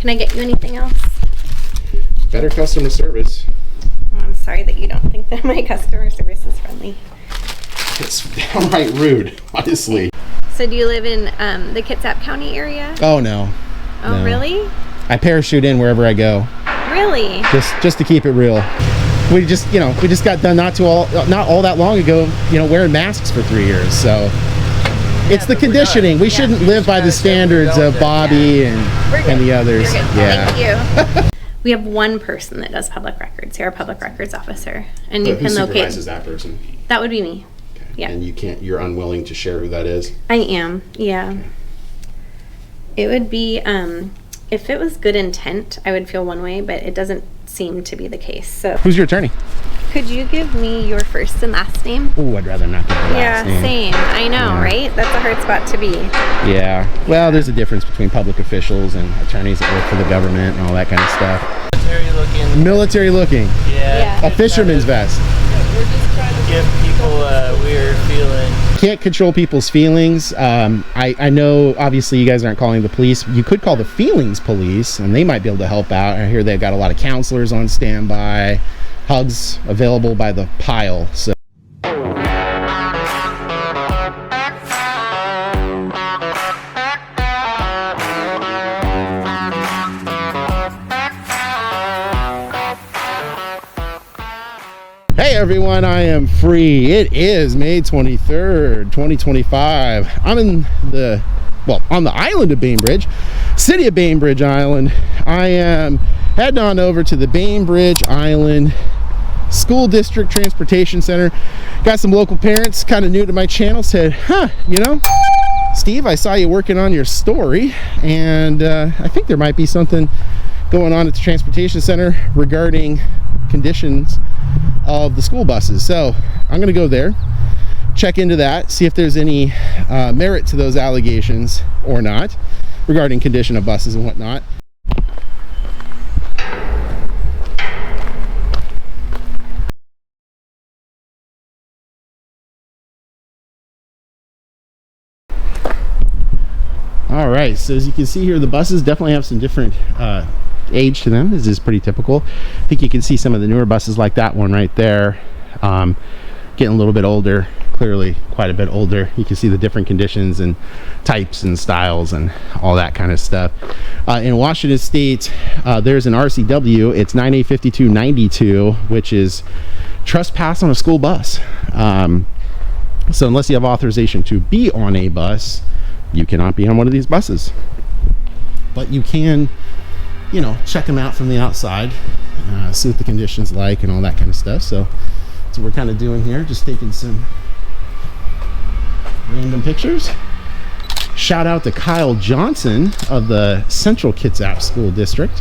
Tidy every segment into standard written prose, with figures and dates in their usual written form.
Can I get you anything else? Better customer service. I'm sorry that you don't think that my customer service is friendly. It's downright rude, honestly. So do you live in the Kitsap County area? Oh, no. Oh, No. really? I parachute in wherever I go. Really? Just to keep it real. We just got done not all that long ago, wearing masks for 3 years. So it's the conditioning. We shouldn't live by the standards of Bobby and the others. You're good. Yeah. Thank you. We have one person that does public records here, a public records officer, and you Who can locate. supervises that person? That would be me. Okay. Yeah. And you're unwilling to share who that is? I am. Yeah. Okay. It would be if it was good intent, I would feel one way, but it doesn't seem to be the case. So Who's your attorney? could you give me your first and last name? Oh, I'd rather not get the last name. Same. I know, Yeah. right? That's a hard spot to be. Yeah. Well, there's a difference between public officials and attorneys that work for the government and all that kind of stuff. Military looking. Yeah. A fisherman's vest. We're just trying to give people a weird feeling. Can't control people's feelings. I know, obviously, you guys aren't calling the police. You could call the feelings police, and they might be able to help out. I hear they've got a lot of counselors on standby, hugs available by the pile. So. Hey everyone, I am free. It is May 23rd, 2025. I'm on the island of Bainbridge, city of Bainbridge Island. I am heading on over to the Bainbridge Island School District Transportation Center. Got some local parents kind of new to my channel, said, Steve, I saw you working on your story, and I think there might be something going on at the transportation center regarding conditions of the school buses. So I'm going to go there, check into that, see if there's any merit to those allegations or not regarding condition of buses and whatnot. All right, so as you can see here, the buses definitely have some different age to them. This is pretty typical. I think you can see some of the newer buses like that one right there, getting a little bit older, clearly quite a bit older. You can see the different conditions and types and styles and all that kind of stuff. In Washington State, there's an RCW. It's 985292, which is trespass on a school bus. So unless you have authorization to be on a bus, you cannot be on one of these buses. But you can, check them out from the outside, see what the conditions like and all that kind of stuff. So that's what we're kind of doing here, just taking some random pictures. Shout out to Kyle Johnson of the Central Kitsap School District.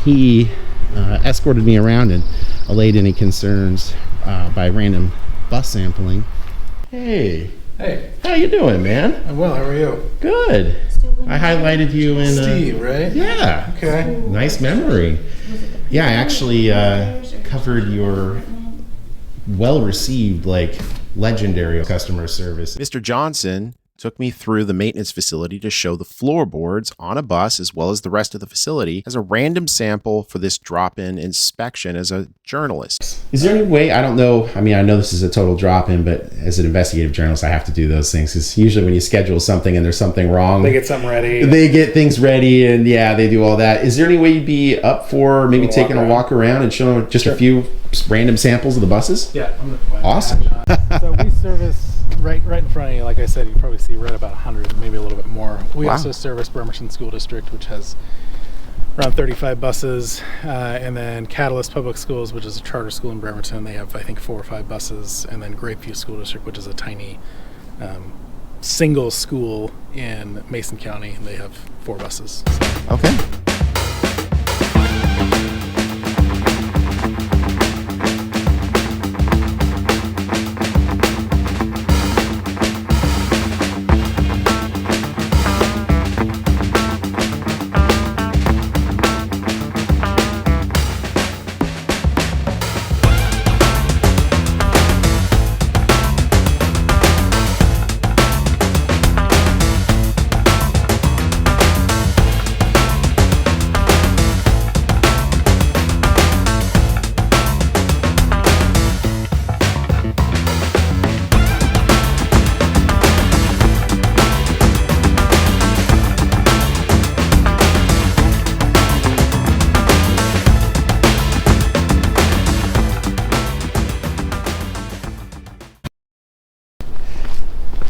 He escorted me around and allayed any concerns by random bus sampling. Hey, how you doing, man? I'm well, how are you? Good. I highlighted you in Steve, right? Yeah. Okay. Nice memory. Yeah, I actually covered your well-received, legendary customer service. Mr. Johnson took me through the maintenance facility to show the floorboards on a bus as well as the rest of the facility as a random sample for this drop-in inspection as a journalist. Is there any way, I don't know, I know this is a total drop-in, but as an investigative journalist, I have to do those things because usually when you schedule something and there's something wrong, They get something ready. they get things ready and they do all that. Is there any way you'd be up for maybe taking a walk around and showing just a few random samples of the buses? Yeah. I'm gonna Awesome. So we service right in front of you. Like I said, you probably see right about 100, maybe a little bit more. We also service Bremerton School District, which has around 35 buses, and then Catalyst Public Schools, which is a charter school in Bremerton. They have, I think, 4 or 5 buses, and then Grapeview School District, which is a tiny single school in Mason County, and they have 4 buses. Okay.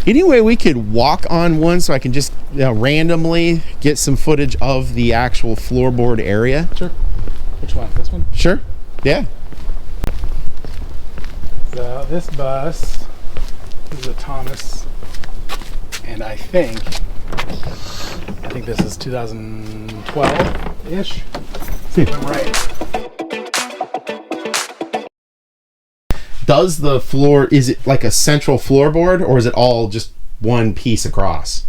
Any way we could walk on one so I can just randomly get some footage of the actual floorboard area? Sure. Which one? This one? Sure. Yeah. So this bus is a Thomas, and I think this is 2012-ish. See if I'm right. Does the floor, is it like a central floorboard, or is it all just one piece across?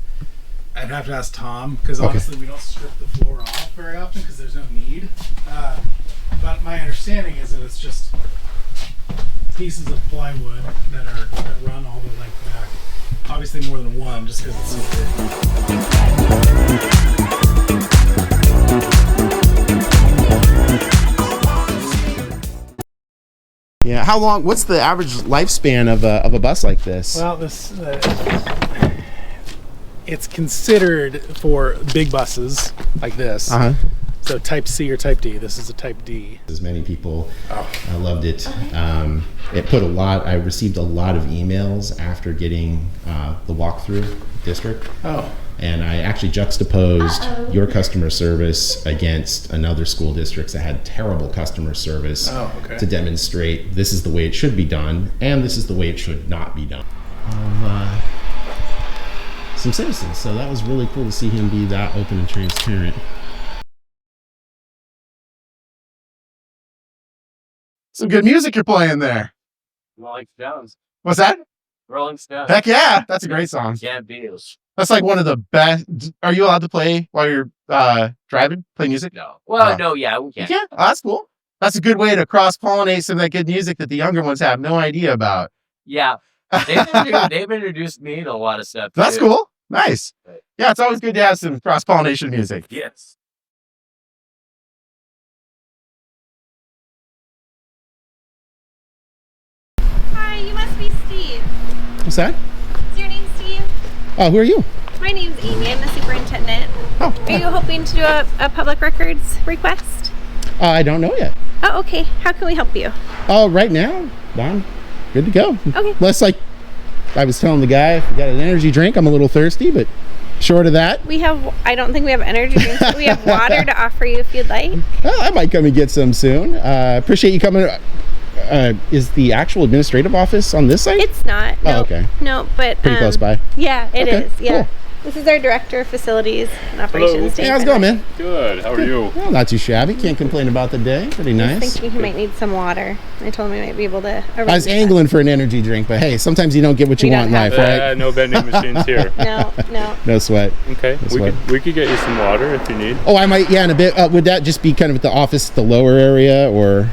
I'd have to ask Tom, because honestly we don't strip the floor off very often because there's no need. But my understanding is that it's just pieces of plywood that run all the length back. Obviously more than one, just because it's so big. Yeah. How long? What's the average lifespan of a bus like this? Well, it's considered for big buses like this. So type C or type D. This is a type D. As many people loved it. I received a lot of emails after getting the walkthrough district. Oh. And I actually juxtaposed your customer service against another school districts that had terrible customer service to demonstrate this is the way it should be done and this is the way it should not be done. Of some citizens. So that was really cool to see him be that open and transparent. Some good music you're playing there. Rolling Stones. What's that? Rolling Stones. Heck yeah, that's a great song. Yeah, Beatles. That's like one of the best. Are you allowed to play while you're driving? Play music? No. Well, no, yeah, we can. Yeah, that's cool. That's a good way to cross-pollinate some of that good music that the younger ones have no idea about. Yeah. They've introduced me to a lot of stuff. That's cool. Nice. Yeah, it's always good to have some cross-pollination music. Yes. Hi, you must be Steve. What's that? Is your name Steve? Oh, who are you? My name's Amy. I'm the superintendent. Oh, Are you hoping to do a public records request? I don't know yet. Oh, okay. How can we help you? Oh, right now, I'm good to go. Okay. Unless, like I was telling the guy, if you got an energy drink, I'm a little thirsty, but short of that. I don't think we have energy drinks, but we have water to offer you if you'd like. Well, I might come and get some soon. Appreciate you coming. Is the actual administrative office on this site? It's not. No. Oh, okay. No, but Pretty close by. Yeah, it Okay, is. Yeah. cool. This is our director of facilities and operations. Hey, how's it going, man? Good. How are you? Well, not too shabby. Can't complain about the day. Pretty I nice. was thinking he might need some water. I told him we might be able to arrange I was that. angling for an energy drink, but hey, sometimes you don't get what you We want in don't life, have right? No vending machines here. No. No sweat. Okay. That's We what- could get you some water if you need. Oh, I might. Yeah, in a bit. Would that just be kind of at the office, the lower area, or?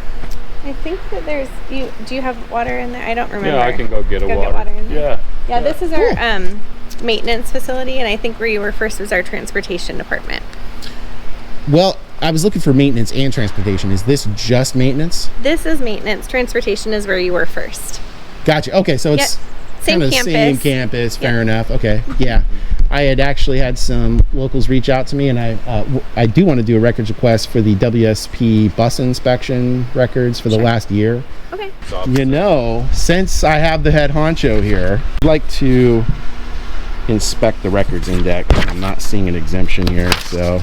I think that there's. Do you have water in there? I don't remember. Yeah, I can go get a Go water. get water in there. Yeah. Yeah, this is our maintenance facility, and I think where you were first was our transportation department. Well, I was looking for maintenance and transportation. Is this just maintenance? This is maintenance. Transportation is where you were first. Gotcha. Okay, so it's Same kind of campus. same campus. Fair Yep. enough. Okay. Yeah. I had actually had some locals reach out to me, and I do want to do a records request for the WSP bus inspection records for the last year. Okay. You know, since I have the head honcho here, I'd like to inspect the records index. I'm not seeing an exemption here, so.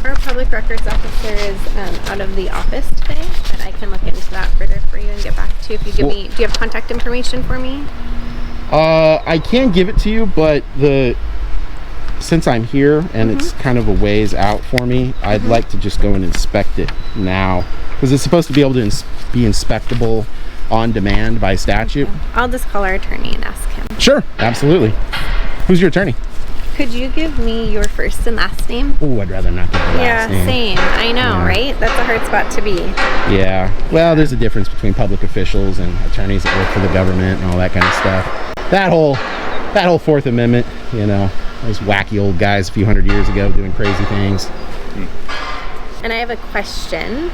Our public records officer is out of the office today, but I can look into that further for you and get back to you if you give me. Do you have contact information for me? I can give it to you, but since I'm here and it's kind of a ways out for me, I'd like to just go and inspect it now, because it's supposed to be able to be inspectable on demand by statute. I'll just call our attorney and ask him. Sure, absolutely. Who's your attorney? Could you give me your first and last name? Oh, I'd rather not get the last name. Same. I know, Yeah. right? That's a hard spot to be. Yeah. Well, there's a difference between public officials and attorneys that work for the government and all that kind of stuff. That whole Fourth Amendment, you know, those wacky old guys a few hundred years ago doing crazy things. And I have a question.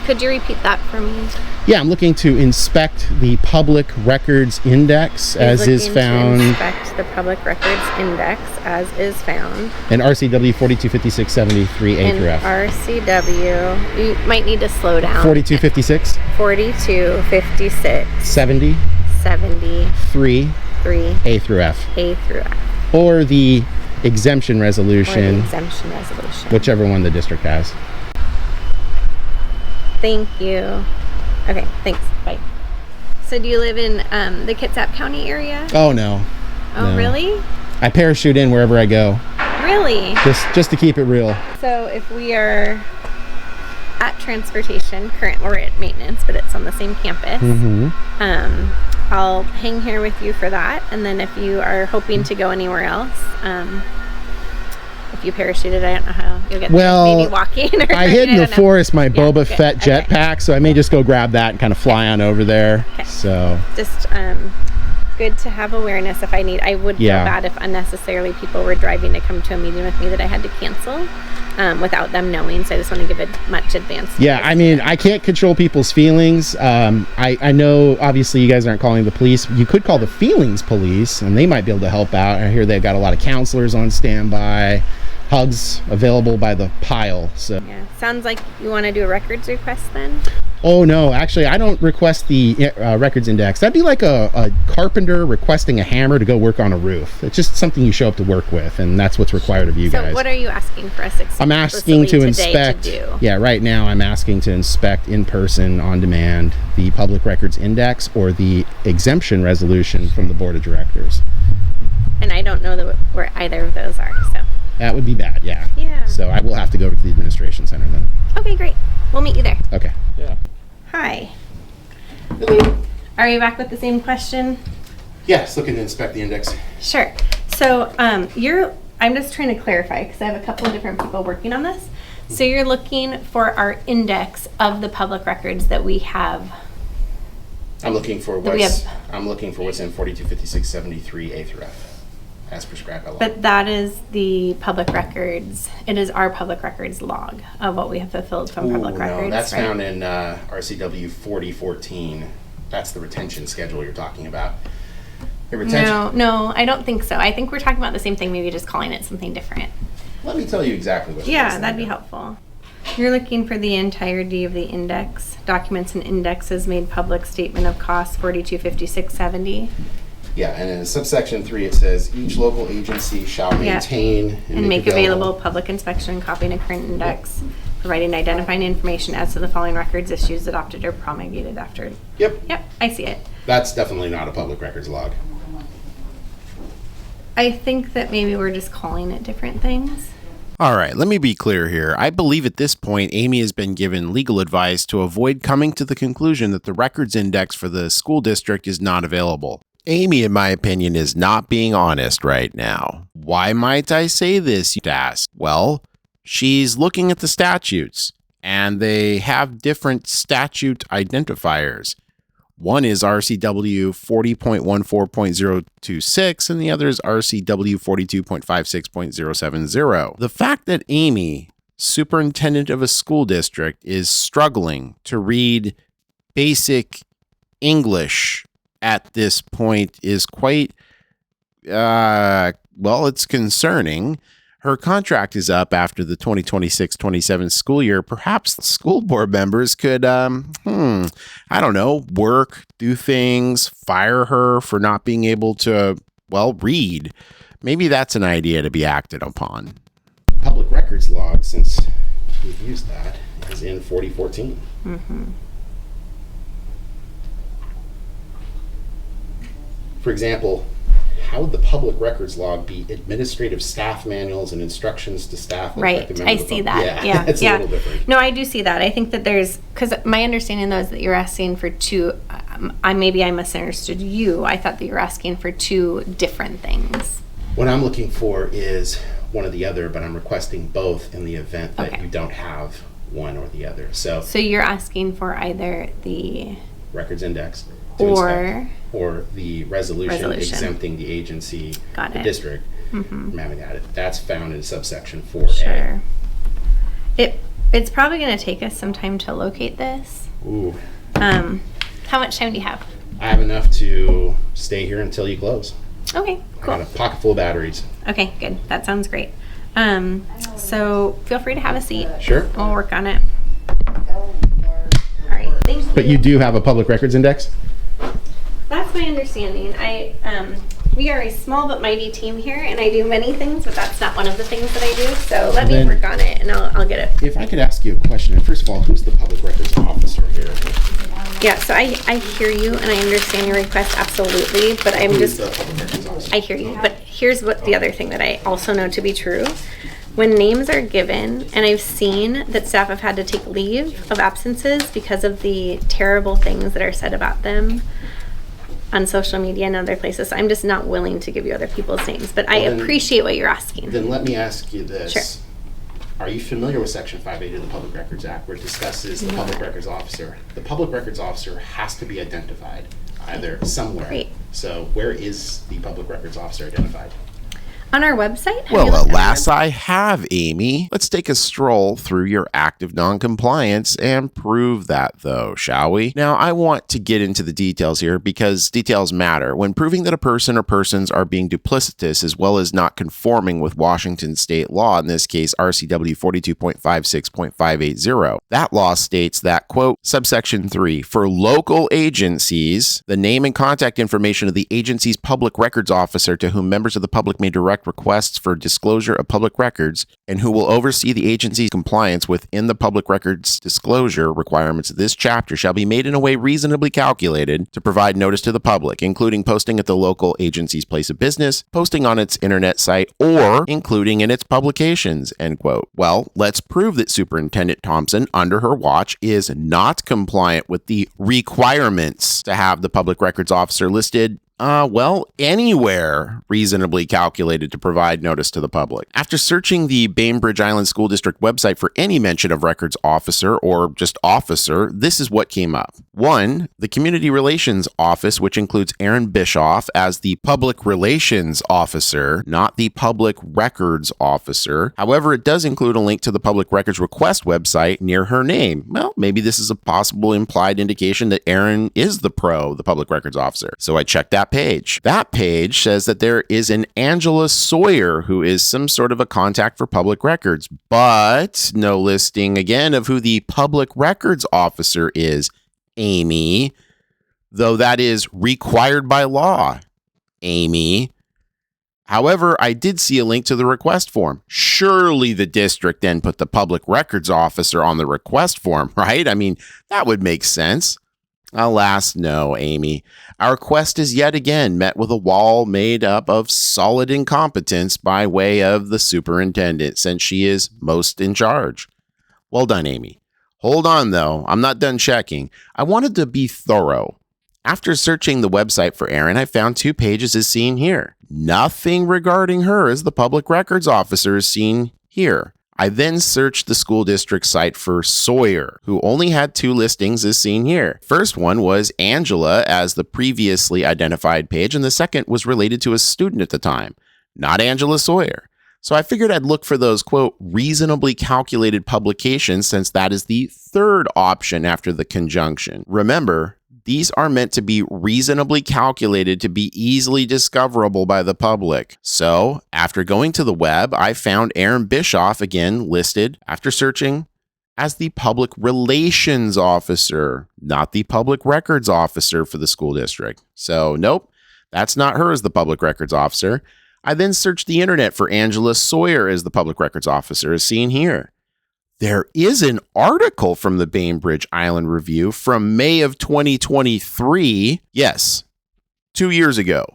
Could you repeat that for me? Yeah, I'm looking to inspect the public records index as is found. Inspect the public records index as is found in RCW 425673A in through F. RCW. You might need to slow down. 4256 4256 70 73 A through F. A through F. Or the exemption resolution. Whichever one the district has. Thank you. Okay, thanks. Bye. So do you live in the Kitsap County area? Oh, no. Oh, No. really? I parachute in wherever I go. Really? Just to keep it real. So if we are at transportation, we're at maintenance, but it's on the same campus. Mm-hmm. I'll hang here with you for that. And then if you are hoping to go anywhere else, if you parachuted, I don't know how you'll get there. Maybe walking. Or I hid in the forest my Boba good. Fett jetpack, so I may just go grab that and kind of fly on over there. Okay. So just good to have awareness if I need. I would feel bad if unnecessarily people were driving to come to a meeting with me that I had to cancel without them knowing. So I just want to give it much advance. Yeah, I mean, I can't control people's feelings. I know, obviously, you guys aren't calling the police. You could call the feelings police, and they might be able to help out. I hear they've got a lot of counselors on standby. Hugs available by the pile. So yeah, sounds like you want to do a records request then. Oh no, actually I don't request the records index. That'd be like a carpenter requesting a hammer to go work on a roof. It's just something you show up to work with, and that's what's required of you guys. So what are you asking for us? I'm asking to inspect. Yeah, right now I'm asking to inspect in person, on demand, the public records index or the exemption resolution from the board of directors. And I don't know where either of those are. So that would be bad. Yeah. Yeah. So I will have to go to the administration center then. Okay, great. We'll meet you there. Okay. Yeah. Hi. Hello. Are you back with the same question? Yes, looking to inspect the index. Sure. So I'm just trying to clarify because I have a couple of different people working on this. So you're looking for our index of the public records that we have. I'm looking for what's in 425673A through F. As prescribed by law. But that is the public records. It is our public records log of what we have fulfilled from public records. No, that's found in RCW 4014. That's the retention schedule you're talking about. The retention. No, I don't think so. I think we're talking about the same thing, maybe just calling it something different. Let me tell you exactly what it is. Yeah, that'd be helpful. You're looking for the entirety of the index, documents and indexes made public, statement of costs 425670. Yeah, and in subsection 3 it says each local agency shall maintain and make available public inspection and copying a current index, providing identifying information as to the following records, issues adopted or promulgated after. Yep, I see it. that's definitely not a public records log. I think that maybe we're just calling it different things. All right, let me be clear here. I believe at this point, Amy has been given legal advice to avoid coming to the conclusion that the records index for the school district is not available. Amy, in my opinion, is not being honest right now. Why might I say this, you'd ask? Well, she's looking at the statutes, and they have different statute identifiers. One is RCW 40.14.026, and the other is RCW 42.56.070. The fact that Amy, superintendent of a school district, is struggling to read basic English at this point is quite, it's concerning. Her contract is up after the 2026-27 school year. Perhaps school board members could, work, do things, fire her for not being able to, read. Maybe that's an idea to be acted upon. Public records log, since we've used that, is in 4014. Mm-hmm. For example, how would the public records log be administrative staff manuals and instructions to staff? Right, I see that. Yeah, it's a little different. No, I do see that. I think that because my understanding though is that you're asking for two. I misunderstood you. I thought that you were asking for two different things. What I'm looking for is one or the other, but I'm requesting both in the event that you don't have one or the other. So you're asking for either the records index or the resolution exempting the agency, the district, from having had it. That's found in subsection 4A. Sure. It's probably going to take us some time to locate this. Ooh. How much time do you have? I have enough to stay here until you close. Okay, cool. I got a pocket full of batteries. Okay, good. That sounds great. So feel free to have a seat. Sure. We'll work on it. All right, thank you. But you do have a public records index? That's my understanding. We are a small but mighty team here, and I do many things, but that's not one of the things that I do. So let me work on it, and I'll get it. If I could ask you a question, first of all, who's the public records officer here? Yeah, so I hear you, and I understand your request absolutely, but I'm Who's just, the public records officer? I hear you, but here's what the other thing that I also know to be true. When names are given, and I've seen that staff have had to take leave of absences because of the terrible things that are said about them on social media and other places. So I'm just not willing to give you other people's names, but I appreciate what you're asking. Then let me ask you this. Sure. Are you familiar with Section 580 of the Public Records Act, where it discusses the public records officer? The public records officer has to be identified either somewhere. Great. So where is the public records officer identified? On our website? Well, alas, I have, Amy. Let's take a stroll through your active noncompliance and prove that, though, shall we? Now, I want to get into the details here because details matter. When proving that a person or persons are being duplicitous as well as not conforming with Washington state law, in this case, RCW 42.56.580, that law states that, quote, subsection 3, for local agencies, the name and contact information of the agency's public records officer to whom members of the public may direct requests for disclosure of public records and who will oversee the agency's compliance within the public records disclosure requirements of this chapter shall be made in a way reasonably calculated to provide notice to the public, including posting at the local agency's place of business, posting on its internet site, or including in its publications, end quote. Well, let's prove that Superintendent Thompson, under her watch, is not compliant with the requirements to have the public records officer listed anywhere reasonably calculated to provide notice to the public. After searching the Bainbridge Island School District website for any mention of records officer or just officer, this is what came up. 1, the Community Relations Office, which includes Aaron Bischoff as the Public Relations Officer, not the Public Records Officer. However, it does include a link to the Public Records Request website near her name. Well, maybe this is a possible implied indication that Aaron is the Public Records Officer. So I checked that page. That page says that there is an Angela Sawyer who is some sort of a contact for public records, but no listing again of who the public records officer is, Amy, though that is required by law, Amy. However, I did see a link to the request form. Surely the district then put the public records officer on the request form, right? I mean, that would make sense. Alas, no, Amy. Our request is yet again met with a wall made up of solid incompetence by way of the superintendent, since she is most in charge. Well done, Amy. Hold on, though. I'm not done checking. I wanted to be thorough. After searching the website for Erin, I found 2 pages as seen here. Nothing regarding her as the public records officer is seen here. I then searched the school district site for Sawyer, who only had 2 listings as seen here. First one was Angela as the previously identified page, and the second was related to a student at the time, not Angela Sawyer. So I figured I'd look for those, quote, reasonably calculated publications, since that is the third option after the conjunction. Remember, these are meant to be reasonably calculated to be easily discoverable by the public. So, after going to the web, I found Aaron Bischoff again listed after searching as the Public Relations Officer, not the Public Records Officer for the school district. So, nope, that's not her as the Public Records Officer. I then searched the internet for Angela Sawyer as the Public Records Officer, as seen here. There is an article from the Bainbridge Island Review from May of 2023. Yes, 2 years ago.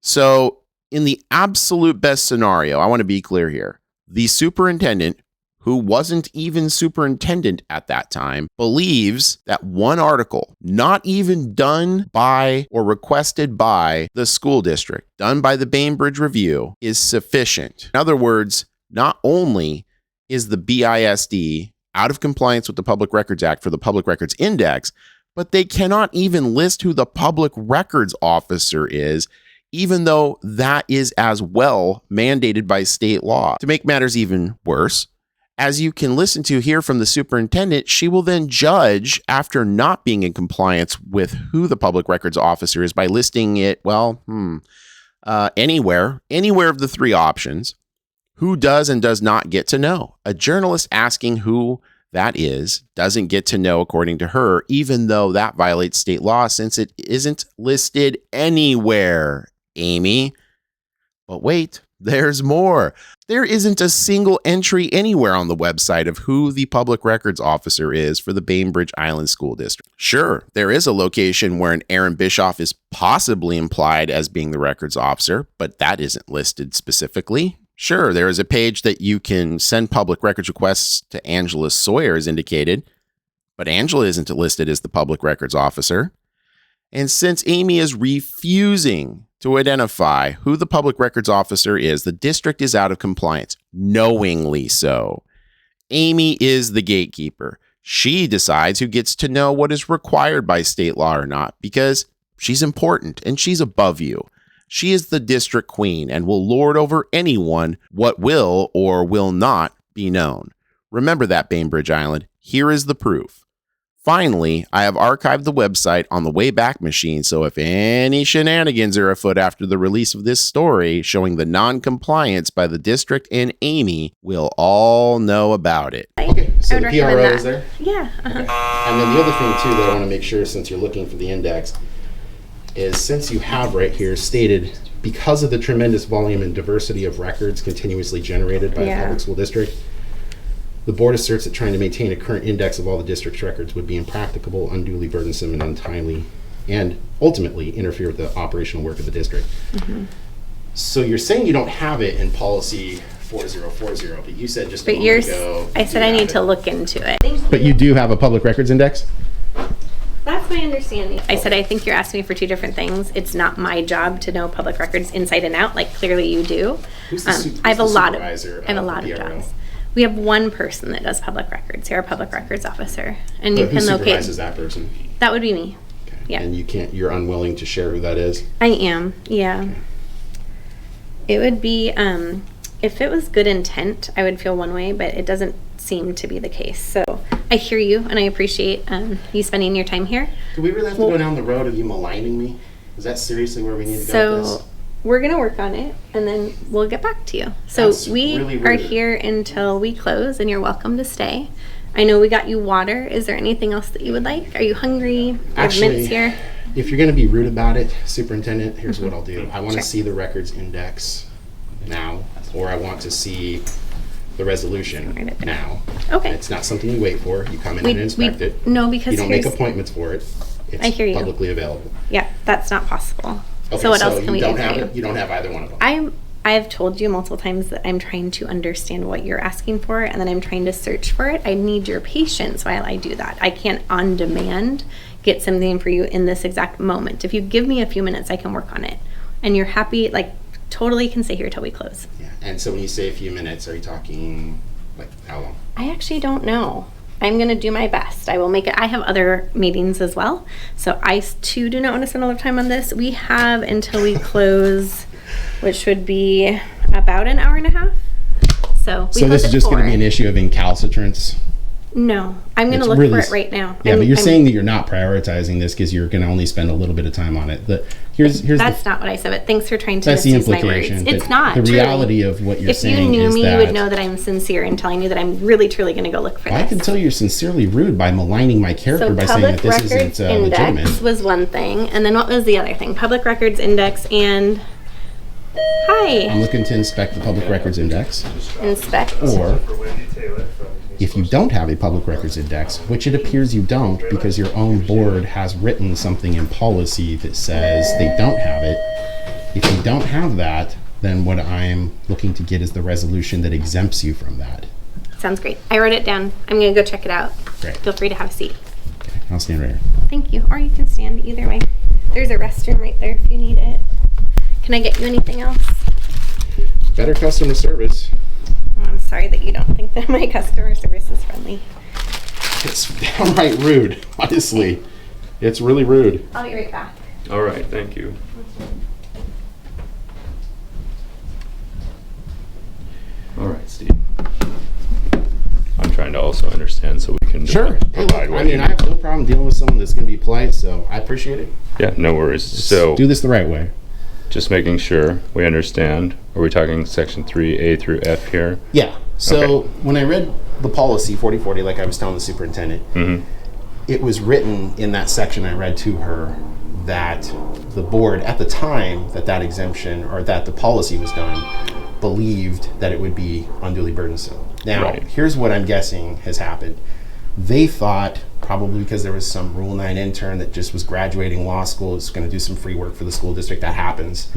So in the absolute best scenario, I want to be clear here. The superintendent, who wasn't even superintendent at that time, believes that one article, not even done by or requested by the school district, done by the Bainbridge Review, is sufficient. In other words, not only is the BISD out of compliance with the Public Records Act for the Public Records Index, but they cannot even list who the Public Records Officer is, even though that is as well mandated by state law. To make matters even worse, As you can listen to here from the superintendent, she will then judge after not being in compliance with who the public records officer is by listing it, anywhere of the three options. Who does and does not get to know? A journalist asking who that is doesn't get to know according to her, even though that violates state law since it isn't listed anywhere, Amy. But wait, there's more. There isn't a single entry anywhere on the website of who the public records officer is for the Bainbridge Island School District. Sure, there is a location where an Aaron Bischoff is possibly implied as being the records officer, but that isn't listed specifically. Sure, there is a page that you can send public records requests to Angela Sawyer as indicated, but Angela isn't listed as the public records officer. And since Amy is refusing to identify who the public records officer is, the district is out of compliance, knowingly so. Amy is the gatekeeper. She decides who gets to know what is required by state law or not, because she's important and she's above you. She is the district queen and will lord over anyone what will or will not be known. Remember that, Bainbridge Island. Here is the proof. Finally, I have archived the website on the Wayback Machine, so if any shenanigans are afoot after the release of this story showing the non-compliance by the district and Amy, we'll all know about it. Okay, so the I would PRO recommend is there? Yeah. Okay. And then the other thing too that I want to make sure, since you're looking for the index, is since you have right here stated, because of the tremendous volume and diversity of records continuously generated by a public school district, the board asserts that trying to maintain a current index of all the district's records would be impracticable, unduly burdensome, and untimely, and ultimately interfere with the operational work of the district. Mm-hmm. So you're saying you don't have it in policy 4040, but you said just a moment ago. I said I need to look into it. But you do have a public records index? That's my understanding. I said, I think you're asking me for two different things. It's not my job to know public records inside and out, like clearly you do. I have a lot of jobs. We have one person that does public records. You're a public records officer, and you can locate. Who supervises that person? That would be me. Okay. Yeah. And you're unwilling to share who that is? I am. Yeah. Okay. It would be if it was good intent, I would feel one way, but it doesn't seem to be the case. So I hear you, and I appreciate you spending your time here. Do we really have to go down the road of you maligning me? Is that seriously where we need to go with this? We're going to work on it, and then we'll get back to you. So That's we really are here until we close, and you're welcome to stay. I know we got you water. Is there anything else that you would like? Are you hungry? Actually, mints here? If you're going to be rude about it, Superintendent, here's what I'll do. I want to see the records index now, or I want to see the resolution now. Okay. It's not something you wait for. You come in and inspect it. No, because you don't make appointments for it. I hear you. It's publicly available. Yeah, that's not possible. Okay, so what else can we do for you? You don't have either one of them. I've told you multiple times that I'm trying to understand what you're asking for, and then I'm trying to search for it. I need your patience while I do that. I can't on demand get something for you in this exact moment. If you give me a few minutes, I can work on it. And you're happy, like totally can stay here till we close. Yeah. And so when you say a few minutes, are you talking like how long? I actually don't know. I'm going to do my best. I will make it. I have other meetings as well. So I too do not want to spend a lot of time on this. We have until we close, which would be about an hour and a half. So this is just going to be an issue of incalcitrance? No, I'm going to look for it right now. Yeah, but you're saying that you're not prioritizing this because you're going to only spend a little bit of time on it. That's not what I said, but thanks for trying to that's the misuse my implication. words. It's not. The reality of what you're saying is that... If you knew me, you would know that I'm sincere in telling you that I'm really, truly going to go look for this. I can tell you're sincerely rude by maligning my character by saying that this isn't legitimate. Index was one thing, and then what was the other thing? Public Records Index and... Hi. I'm looking to inspect the Public Records Index. Inspect. Or... if you don't have a public records index, which it appears you don't because your own board has written something in policy that says they don't have it, if you don't have that, then what I'm looking to get is the resolution that exempts you from that. Sounds great. I wrote it down. I'm going to go check it out. Great. Feel free to have a seat. Okay, I'll stand right here. Thank you. Or you can stand either way. There's a restroom right there if you need it. Can I get you anything else? Better customer service. I'm sorry that you don't think that my customer service is friendly. It's downright rude, honestly. It's really rude. I'll be right back. All right, thank you. All right, Steve. trying to also understand so we can Sure. provide what I mean, you I have no problem dealing with someone that's going to be polite, so I appreciate it. Yeah, no worries. So Do this the right way. just making sure we understand. Are we talking section 3A through F here? Yeah. So Okay. when I read the policy 4040, like I was telling the superintendent, it was written in that section I read to her that the board, at the time that exemption or that the policy was done, believed that it would be unduly burdensome. Now, Right. here's what I'm guessing has happened. They thought, probably because there was some Rule 9 intern that just was graduating law school, is going to do some free work for the school district. That happens.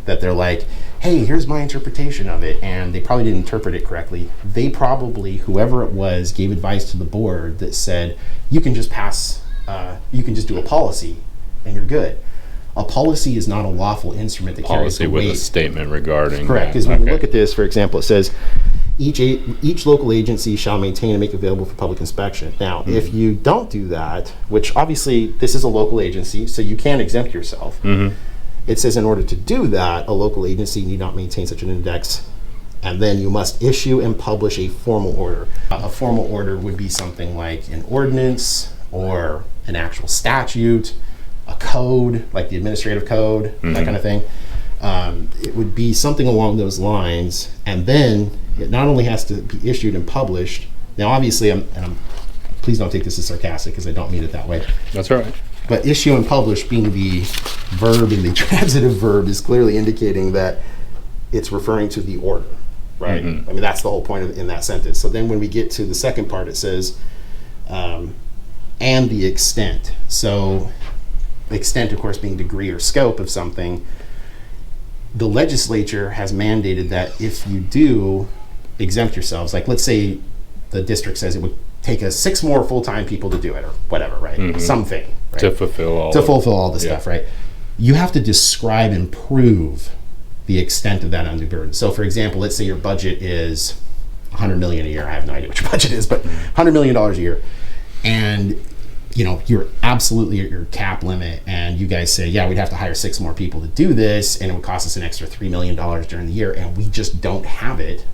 That they're like, hey, here's my interpretation of it. And they probably didn't interpret it correctly. They probably, whoever it was, gave advice to the board that said, you can just pass, you can just do a policy and you're good. A policy is not a lawful instrument that carries Policy the with weight. a statement regarding. Correct, because that. when you Okay. look at this, for example, it says, each local agency shall maintain and make available for public inspection. Now, if you don't do that, which obviously this is a local agency, so you can exempt yourself. It says in order to do that, a local agency need not maintain such an index, and then you must issue and publish a formal order. A formal order would be something like an ordinance or an actual statute, a code, like the administrative code, that kind of thing. It would be something along those lines, and then it not only has to be issued and published. Now, obviously, please don't take this as sarcastic because I don't mean it that way. That's right. But issue and publish being the verb and the transitive verb is clearly indicating that it's referring to the order, right? I mean, that's the whole point in that sentence. So then when we get to the second part, it says, and the extent. So extent, of course, being degree or scope of something. The legislature has mandated that if you do exempt yourselves, like let's say the district says it would take us 6 more full-time people to do it or whatever, right? Something. Right? To fulfill all. To fulfill all the Yeah. stuff, right? You have to describe and prove the extent of that undue burden. So for example, let's say your budget is $100 million a year. I have no idea what your budget is, but $100 million a year. And you know, you're absolutely at your cap limit, and you guys say, yeah, we'd have to hire 6 more people to do this, and it would cost us an extra $3 million during the year, and we just don't have it.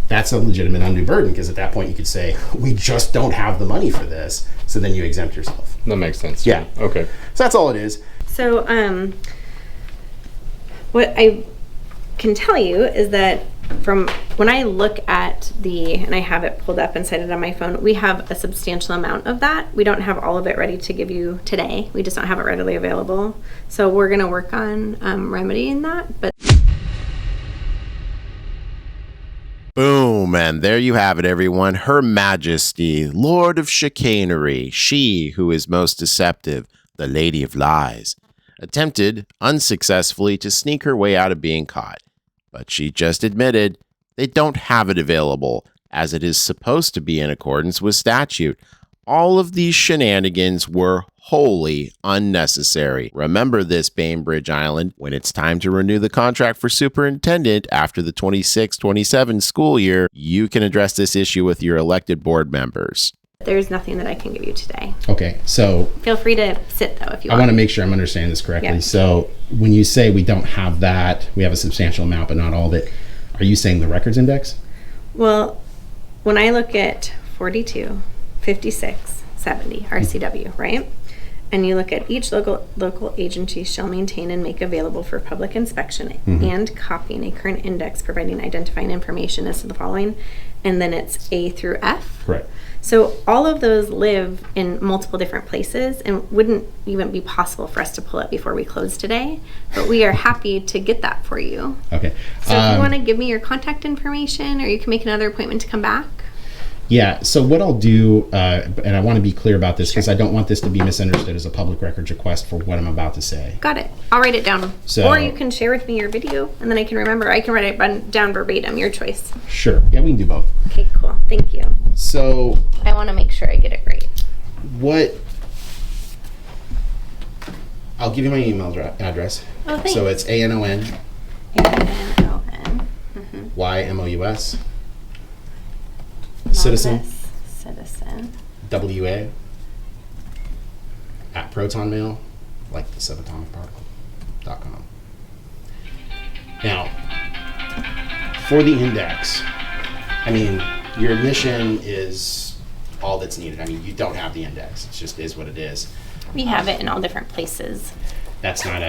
That's a legitimate undue burden, because at that point you could say, we just don't have the money for this, so then you exempt yourself. That makes sense. Yeah. Okay. So that's all it is. So, what I can tell you is that from when I look at and I have it pulled up and cited on my phone, we have a substantial amount of that. We don't have all of it ready to give you today. We just don't have it readily available. So we're going to work on remedying that. But Boom, and there you have it, everyone. Her Majesty, Lord of Chicanery, she who is most deceptive, the Lady of Lies, attempted unsuccessfully to sneak her way out of being caught. But she just admitted they don't have it available, as it is supposed to be in accordance with statute. All of these shenanigans were wholly unnecessary. Remember this, Bainbridge Island, when it's time to renew the contract for superintendent after the 26-27 school year, you can address this issue with your elected board members. there's nothing that I can give you today. Okay, so Feel free to sit though if you I want. want to make sure I'm understanding this correctly. Yeah. So when you say we don't have that, we have a substantial amount, but not all of it, are you saying the records index? Well, when I look at 42, 56, 70 RCW, right? And you look at each local agency shall maintain and make available for public inspection and copying a current index providing identifying information as to the following, and then it's A through F. Correct. So all of those live in multiple different places and wouldn't even be possible for us to pull it before we close today, but we are happy to get that for you. Okay. So if you want to give me your contact information, or you can make another appointment to come back. Yeah, so what I'll do, and I want to be clear about this because I don't want this to be misunderstood as a public records request for what I'm about to say. Got it. I'll write it down. So- or you can share with me your video, and then I can remember. I can write it down verbatim. Your choice. Sure. Yeah, we can do both. Okay, cool. Thank you. So I want to make sure I get it right. I'll give you my email address. Oh, thanks. So it's ANON ANON. YMOUS Citizen Citizen. WA at protonmail, like the subatomic particle.com. Now, for the index, I mean, your admission is all that's needed. I mean, you don't have the index. It just is what it is. We have it in all different places. That's not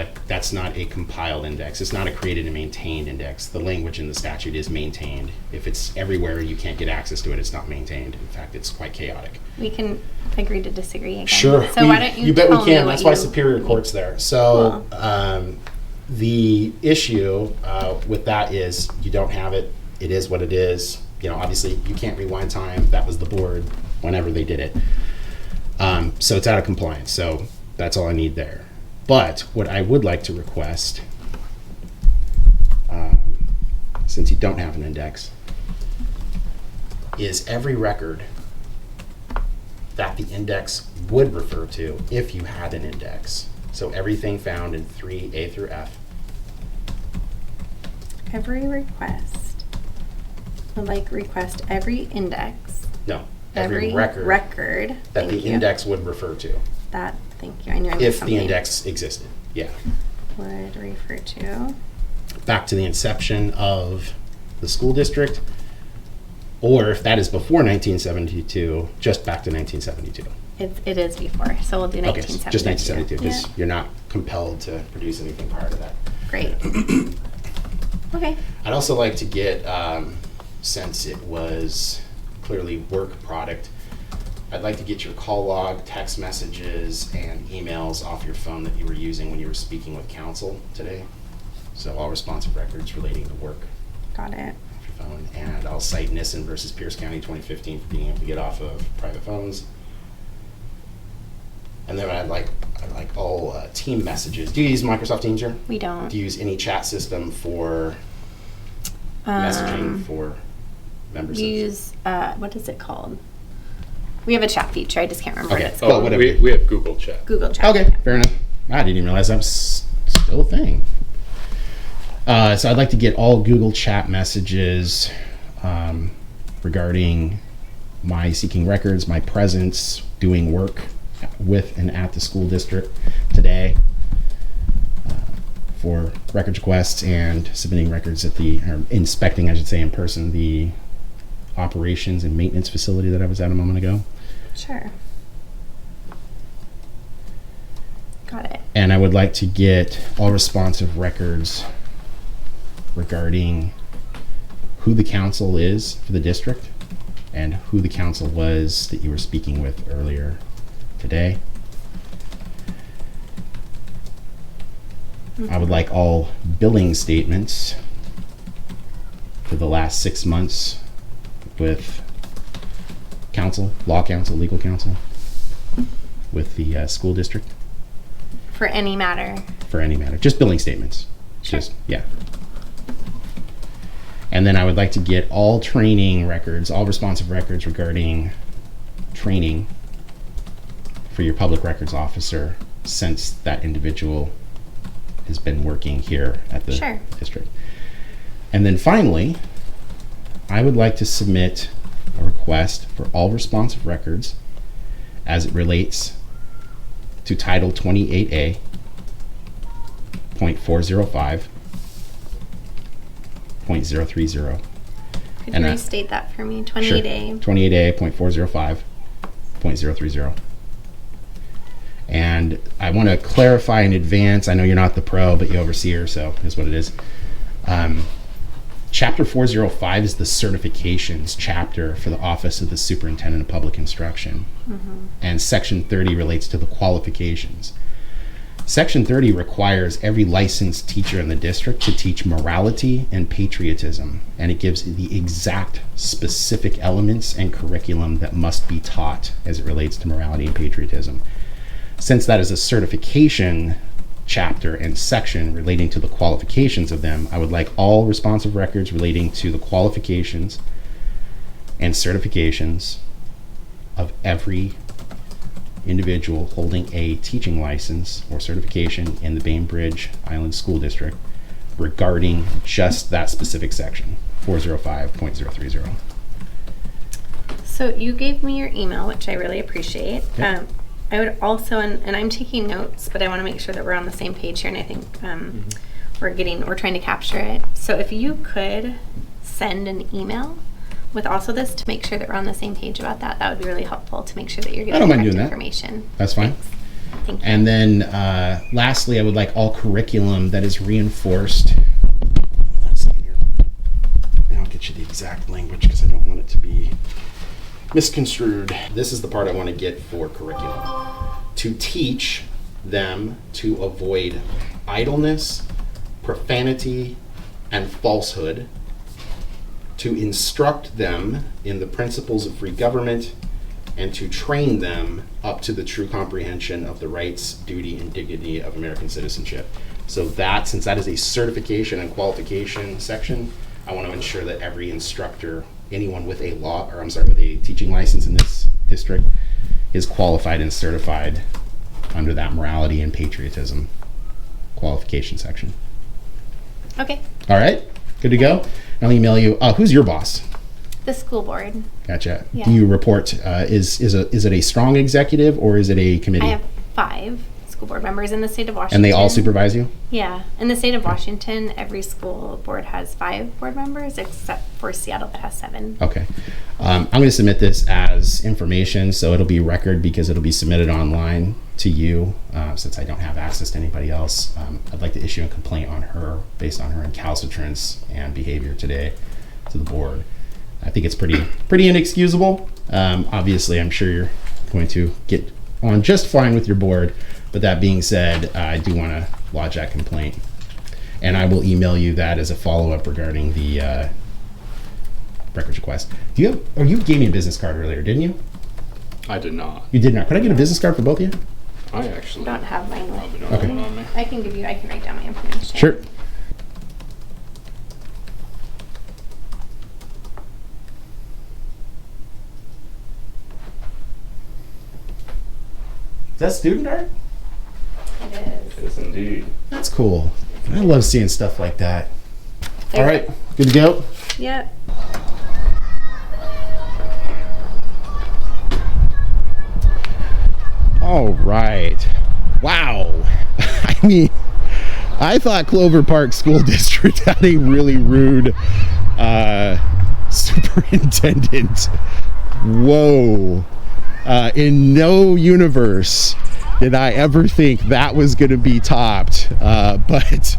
a compiled index. It's not a created and maintained index. The language in the statute is maintained. If it's everywhere, you can't get access to it. It's not maintained. In fact, it's quite chaotic. We can agree to disagree again. Sure. So why don't you bet we tell me can. what That's why you- Superior Court's there. So the issue with that is you don't have it. It is what it is. You know, obviously you can't rewind time. That was the board whenever they did it. So it's out of compliance. So that's all I need there. But what I would like to request, since you don't have an index, is every record that the index would refer to if you had an index. So everything found in 3A through F. Every request. Request every index. No, every record that thank the you. index would refer to. Thank you. I knew I missed If something. the index existed, yeah. Would refer to. Back to the inception of the school district, or if that is before 1972, just back to 1972. It is before, so we'll do 1972. Okay, just 1972, because Yeah. you're not compelled to produce anything prior to that. Great. Okay. I'd also like to get, since it was clearly work product, I'd like to get your call log, text messages, and emails off your phone that you were using when you were speaking with counsel today. So all responsive records relating to work Got it. off your phone. And I'll cite Nissen versus Pierce County 2015 for being able to get off of private phones. And then I'd like all team messages. Do you use Microsoft Teams here? We don't. Do you use any chat system for messaging for members? We use, what is it called? We have a chat feature. I just can't remember Okay. what it's Well, called. whatever. We have Google Chat. Google Chat. Okay, fair enough. I didn't even realize that was still a thing. So I'd like to get all Google Chat messages regarding my seeking records, my presence, doing work with and at the school district today for records requests and submitting records or inspecting, I should say, in person, the operations and maintenance facility that I was at a moment ago. Sure. Got it. And I would like to get all responsive records regarding who the council is for the district and who the council was that you were speaking with earlier today. I would like all billing statements for the last 6 months with council, law council, legal council, with the school district. For any matter. For any matter, just billing statements. Sure. Just, yeah. And then I would like to get all training records, all responsive records regarding training for your public records officer since that individual has been working here at the Sure. district. And then finally, I would like to submit a request for all responsive records as it relates to Title 28A, .405, .030. Could And you I- restate that for me? 28A. Sure. 28A, .405, .030. And I want to clarify in advance, I know you're not the pro, but you oversee her, so is what it is. Chapter 405 is the certifications chapter for the Office of the Superintendent of Public Instruction. And Section 30 relates to the qualifications. Section 30 requires every licensed teacher in the district to teach morality and patriotism, and it gives the exact specific elements and curriculum that must be taught as it relates to morality and patriotism. Since that is a certification chapter and section relating to the qualifications of them, I would like all responsive records relating to the qualifications and certifications of every individual holding a teaching license or certification in the Bainbridge Island School District regarding just that specific section, 405.030. So you gave me your email, which I really appreciate. Yeah. I would also, and I'm taking notes, but I want to make sure that we're on the same page here, and I think we're trying to capture it. So if you could send an email with also this to make sure that we're on the same page about that. That would be really helpful to make sure that you're getting don't mind correct doing that. information. That's fine. Thanks. Thank you. And then lastly, I would like all curriculum that is reinforced. And I'll get you the exact language because I don't want it to be misconstrued. This is the part I want to get for curriculum. To teach them to avoid idleness, profanity, and falsehood. To instruct them in the principles of free government, and to train them up to the true comprehension of the rights, duty, and dignity of American citizenship. So that, since that is a certification and qualification section, I want to ensure that every instructor, anyone with a with a teaching license in this district, is qualified and certified under that morality and patriotism qualification section. Okay. All right, good to go. I'll email you. Who's your boss? The school board. Gotcha. Yeah. Do you report? Is it a strong executive or is it a committee? I have 5 school board members in the state of Washington. And they all supervise you? Yeah. In the state of Washington, every school board has 5 board members, except for Seattle that has 7. Okay. I'm going to submit this as information, so it'll be record because it'll be submitted online to you. Since I don't have access to anybody else, I'd like to issue a complaint on her based on her recalcitrance and behavior today to the board. I think it's pretty inexcusable. Obviously, I'm sure you're going to get on just fine with your board. But that being said, I do want to lodge that complaint. And I will email you that as a follow-up regarding the records request. You gave me a business card earlier, didn't you? I did not. You did not. Could I get a business card for both of you? I actually I don't have mine with probably don't Okay. have one on me. I can write down my information. Sure. Is that student art? It is. It is indeed. That's cool. I love seeing stuff like that. There All right, good to go. Yep. All right. Wow. I mean, I thought Clover Park School District had a really rude superintendent. Whoa. In no universe did I ever think that was going to be topped. But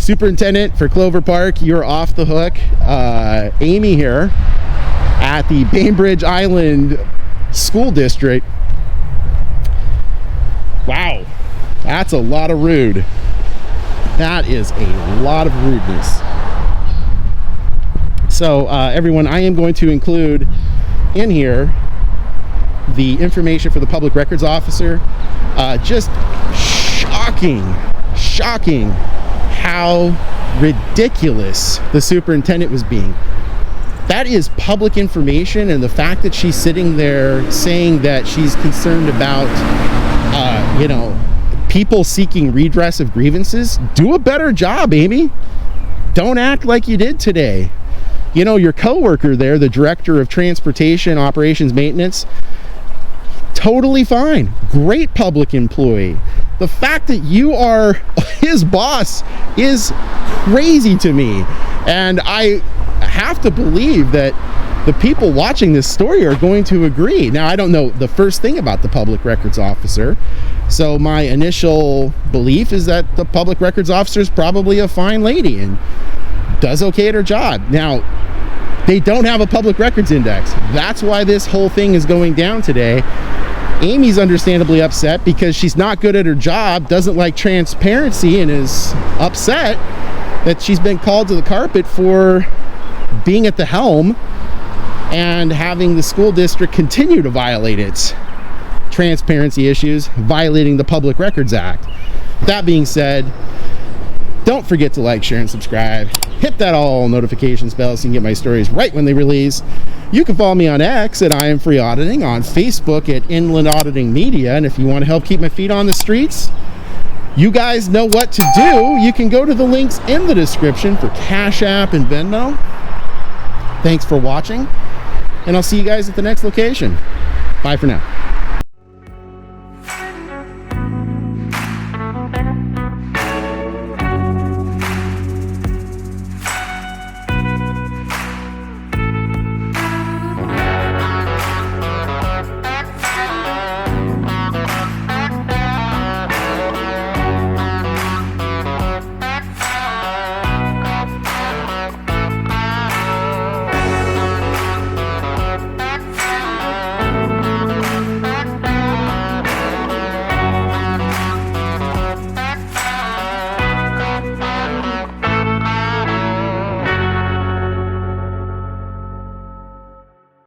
Superintendent for Clover Park, you're off the hook. Amy here at the Bainbridge Island School District. Wow, that's a lot of rude. That is a lot of rudeness. So everyone, I am going to include in here the information for the public records officer. Just shocking how ridiculous the superintendent was being. That is public information, and the fact that she's sitting there saying that she's concerned about people seeking redress of grievances. Do a better job, Amy. Don't act like you did today. You know, your coworker there, the director of transportation operations maintenance, totally fine. Great public employee. The fact that you are his boss is crazy to me. And I have to believe that the people watching this story are going to agree. Now, I don't know the first thing about the public records officer. So my initial belief is that the public records officer is probably a fine lady and does okay at her job. Now, they don't have a public records index. That's why this whole thing is going down today. Amy's understandably upset because she's not good at her job, doesn't like transparency, and is upset that she's been called to the carpet for being at the helm and having the school district continue to violate its transparency issues, violating the Public Records Act. That being said, don't forget to like, share, and subscribe. Hit that all notifications bell so you can get my stories right when they release. You can follow me on X at I.A.M. Free Auditing, on Facebook at Inland Auditing Media, and if you want to help keep my feet on the streets, you guys know what to do. You can go to the links in the description for Cash App and Venmo. Thanks for watching, and I'll see you guys at the next location. Bye for now.